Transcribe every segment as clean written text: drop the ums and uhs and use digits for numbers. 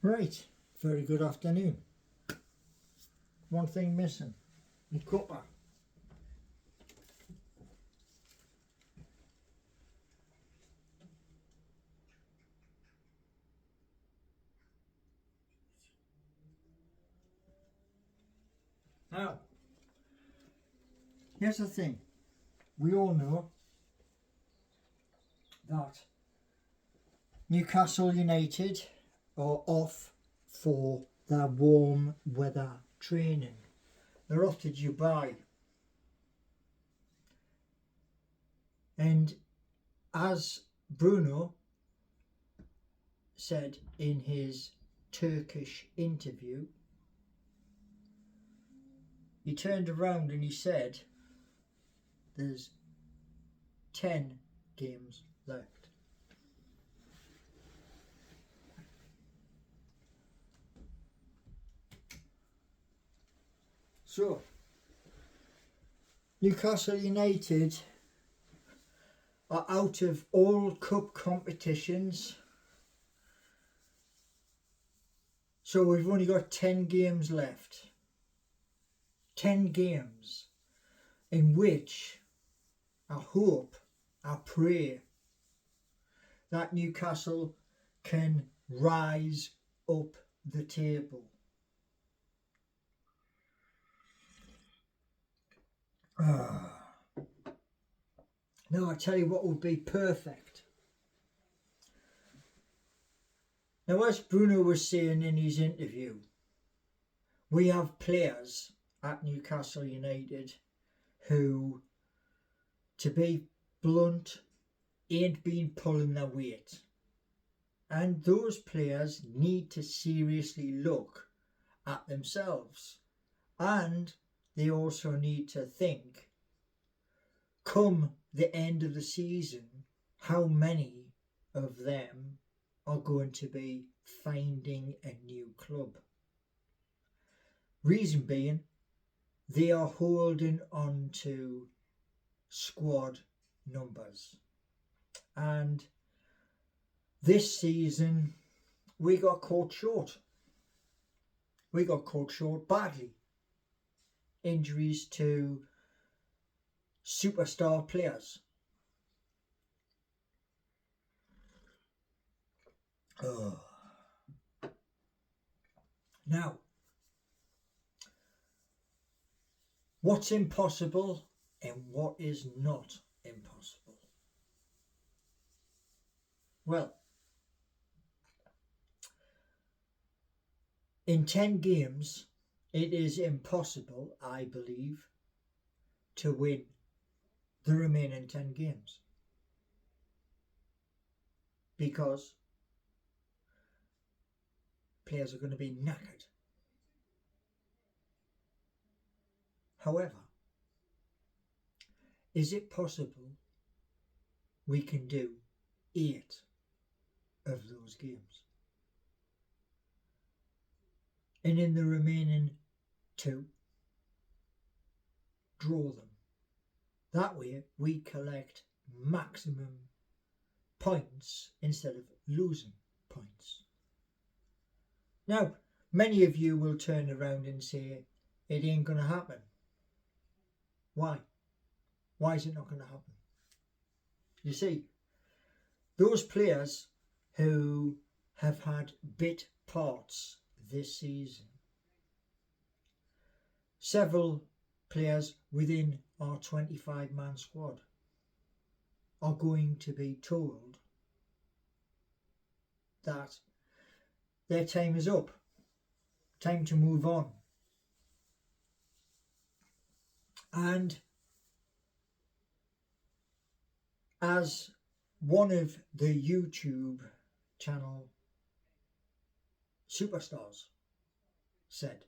Right, very good afternoon. One thing missing, my cuppa. Now, here's the thing. We all know that Newcastle United are off for their warm weather training. They're off to Dubai. And as Bruno said in his Turkish interview, he turned around and he said there's 10 games left. So, Newcastle United are out of all cup competitions. So we've only got 10 games left. 10 games in which I hope, I pray that Newcastle can rise up the table. Now I tell you what would be perfect. Now, as Bruno was saying in his interview, we have players at Newcastle United who, to be blunt, ain't been pulling their weight. And those players need to seriously look at themselves. And they also need to think, come the end of the season, how many of them are going to be finding a new club. Reason being, they are holding on to squad numbers. And this season, we got caught short. We got caught short badly. Injuries to superstar players. Now, what's impossible and what is not impossible? Well, in 10 games, it is impossible, I believe, to win the remaining 10 games. Because players are going to be knackered. However, is it possible we can do 8 of those games? And in the remaining 2, draw them. That way we collect maximum points instead of losing points. Now, many of you will turn around and say, it ain't going to happen. Why? Why is it not going to happen? You see, those players who have had bit parts this season, several players within our 25-man squad are going to be told that their time is up, time to move on. And as one of the YouTube channel superstars said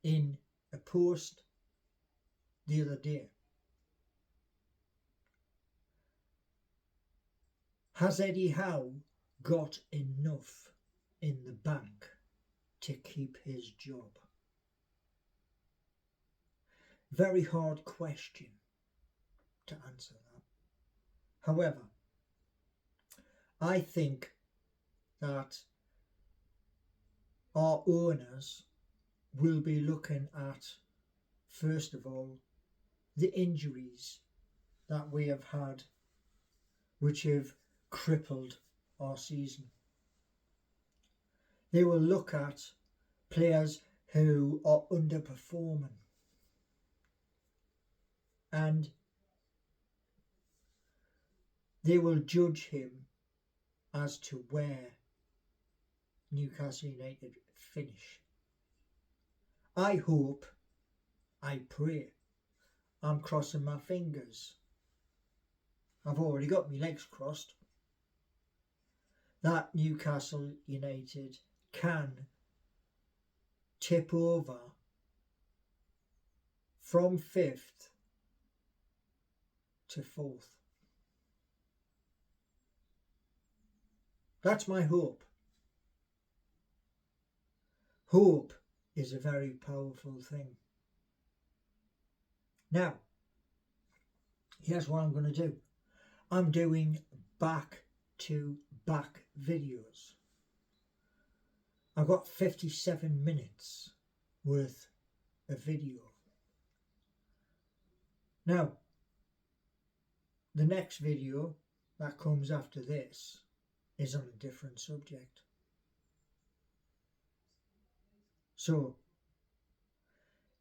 in a post the other day, has Eddie Howe got enough in the bank to keep his job? Very hard question to answer that. However, I think that our owners will be looking at, first of all, the injuries that we have had, which have crippled our season. They will look at players who are underperforming, and they will judge him as to where Newcastle United finish. I hope, I pray, I'm crossing my fingers, I've already got my legs crossed, that Newcastle United can tip over from 5th to 4th. That's my hope. Hope is a very powerful thing. Now, here's what I'm going to do. I'm doing back-to-back videos. I've got 57 minutes worth of video. Now, the next video that comes after this is on a different subject. So,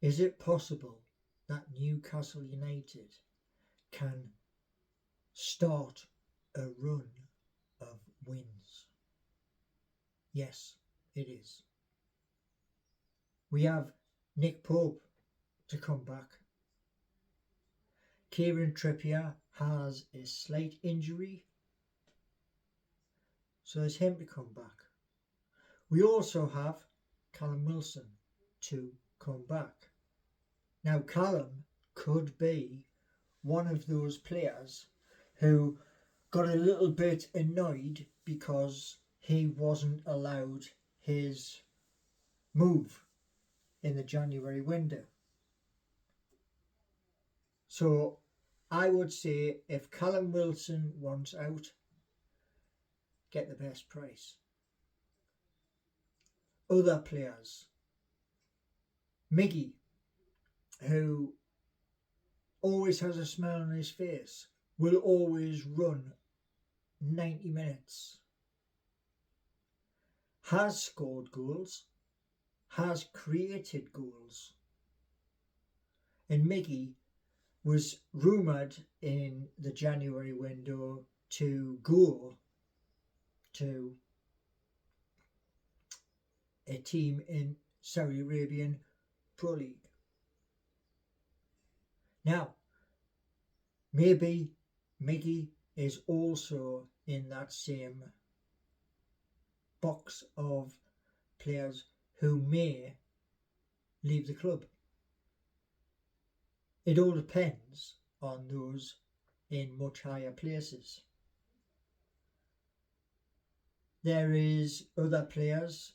is it possible that Newcastle United can start a run of wins? Yes, it is. We have Nick Pope to come back. Kieran Trippier has a slight injury, so there's him to come back. We also have Callum Wilson to come back. Now, Callum could be one of those players who got a little bit annoyed because he wasn't allowed his move in the January window. So I would say if Callum Wilson wants out, get the best price. Other players, Miggy, who always has a smile on his face, will always run 90 minutes, has scored goals, has created goals. And Miggy was rumoured in the January window to go to a team in Saudi Arabian Pro League. Now, maybe Miggy is also in that same box of players who may leave the club. It all depends on those in much higher places. There is other players,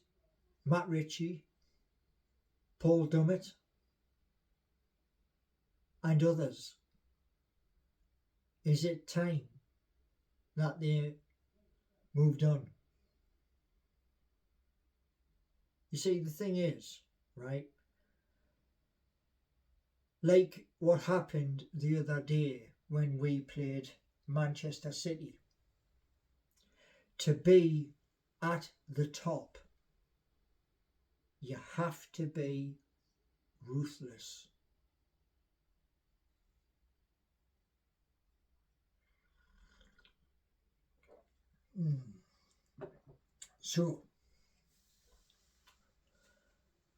Matt Ritchie, Paul Dummett, and others. Is it time that they moved on? You see, the thing is, right, like what happened the other day when we played Manchester City, to be at the top, you have to be ruthless. So,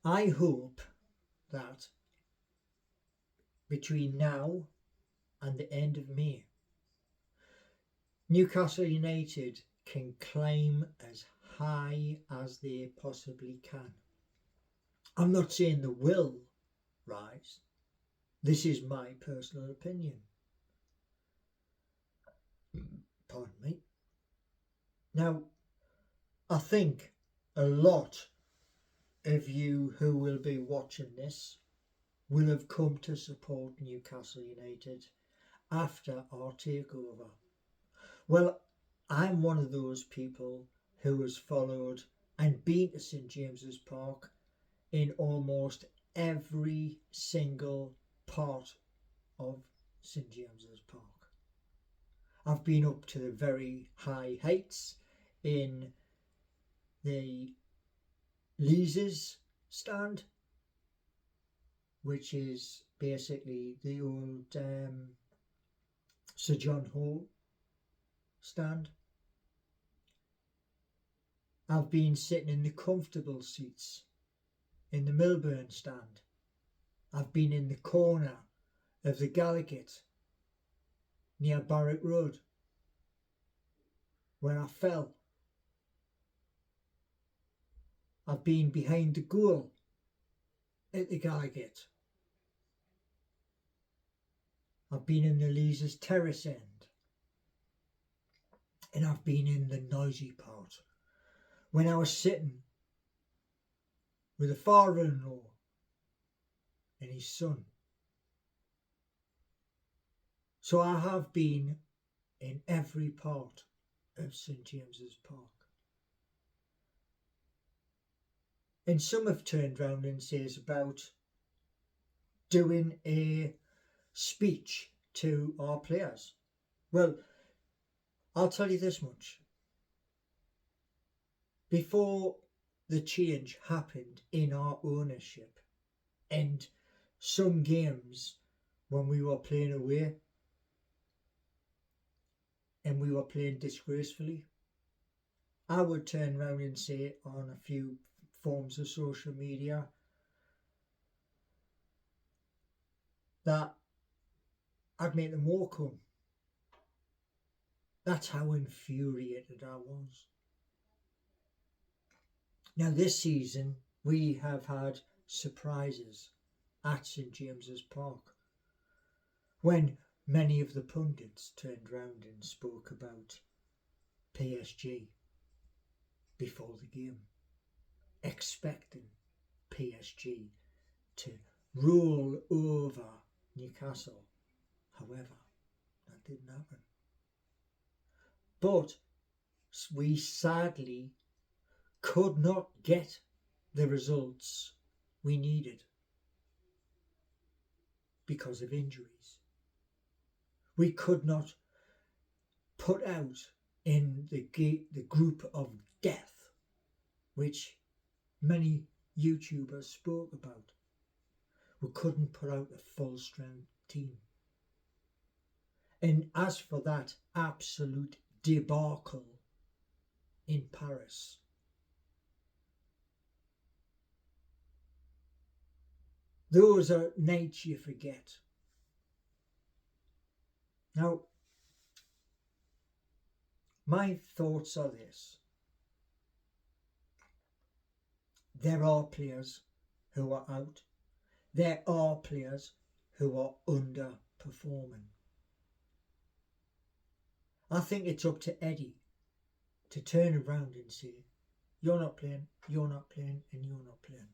I hope that between now and the end of May, Newcastle United can climb as high as they possibly can. I'm not saying they will rise. This is my personal opinion. Pardon me. Now, I think a lot of you who will be watching this will have come to support Newcastle United after our takeover. Well, I'm one of those people who has followed and been been to St James's Park in almost every single part of St James's Park. I've been up to the very high heights in the Leazes stand, which is basically the old Sir John Hall stand. I've been sitting in the comfortable seats in the Milburn stand. I've been in the corner of the Gallagher near Barrack Road, where I fell. I've been behind the goal at the Gallagher. I've been in the Leazes terrace end, and I've been in the noisy part when I was sitting with a father-in-law and his son. So I have been in every part of St James's Park. And some have turned round and says about doing a speech to our players. Well, I'll tell you this much. Before the change happened in our ownership and some games when we were playing away and we were playing disgracefully, I would turn around and say on a few forms of social media that I'd make them walk home. That's how infuriated I was. Now this season we have had surprises at St James's Park when many of the pundits turned round and spoke about PSG before the game, expecting PSG to roll over Newcastle. However, that didn't happen. But we sadly could not get the results we needed because of injuries. We could not put out in the group of death, which many YouTubers spoke about. We couldn't put out a full strength team. And as for that absolute debacle in Paris, those are nights you forget. Now, my thoughts are this. There are players who are out. There are players who are underperforming. I think it's up to Eddie to turn around and say, you're not playing, you're not playing, and you're not playing.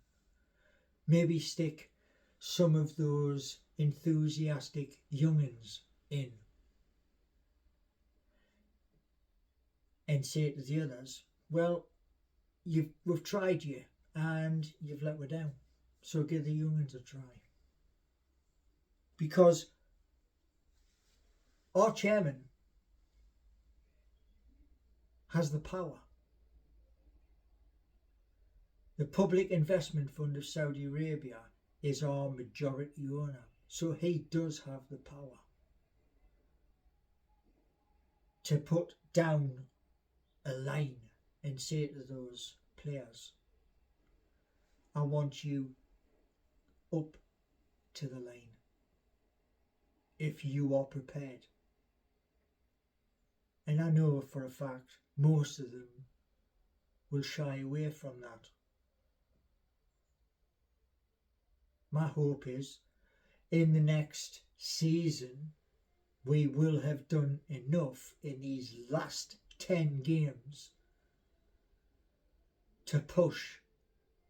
Maybe stick some of those enthusiastic young'uns in and say to the others, well, we've tried you and you've let me down, so give the young'uns a try. Because our chairman has the power. The Public Investment Fund of Saudi Arabia is our majority owner, so he does have the power to put down a line and say to those players, I want you up to the line if you are prepared. And I know for a fact most of them will shy away from that. My hope is in the next season we will have done enough in these last 10 games to push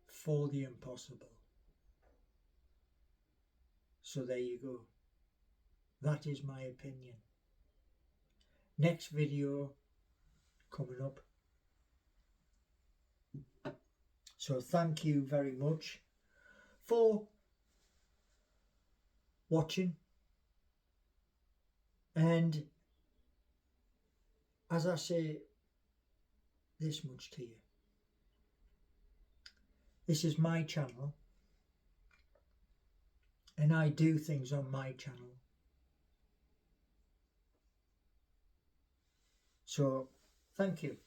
for the impossible. So there you go. That is my opinion. Next video coming up. So thank you very much for watching, and as I say this much to you, this is my channel and I do things on my channel. So thank you.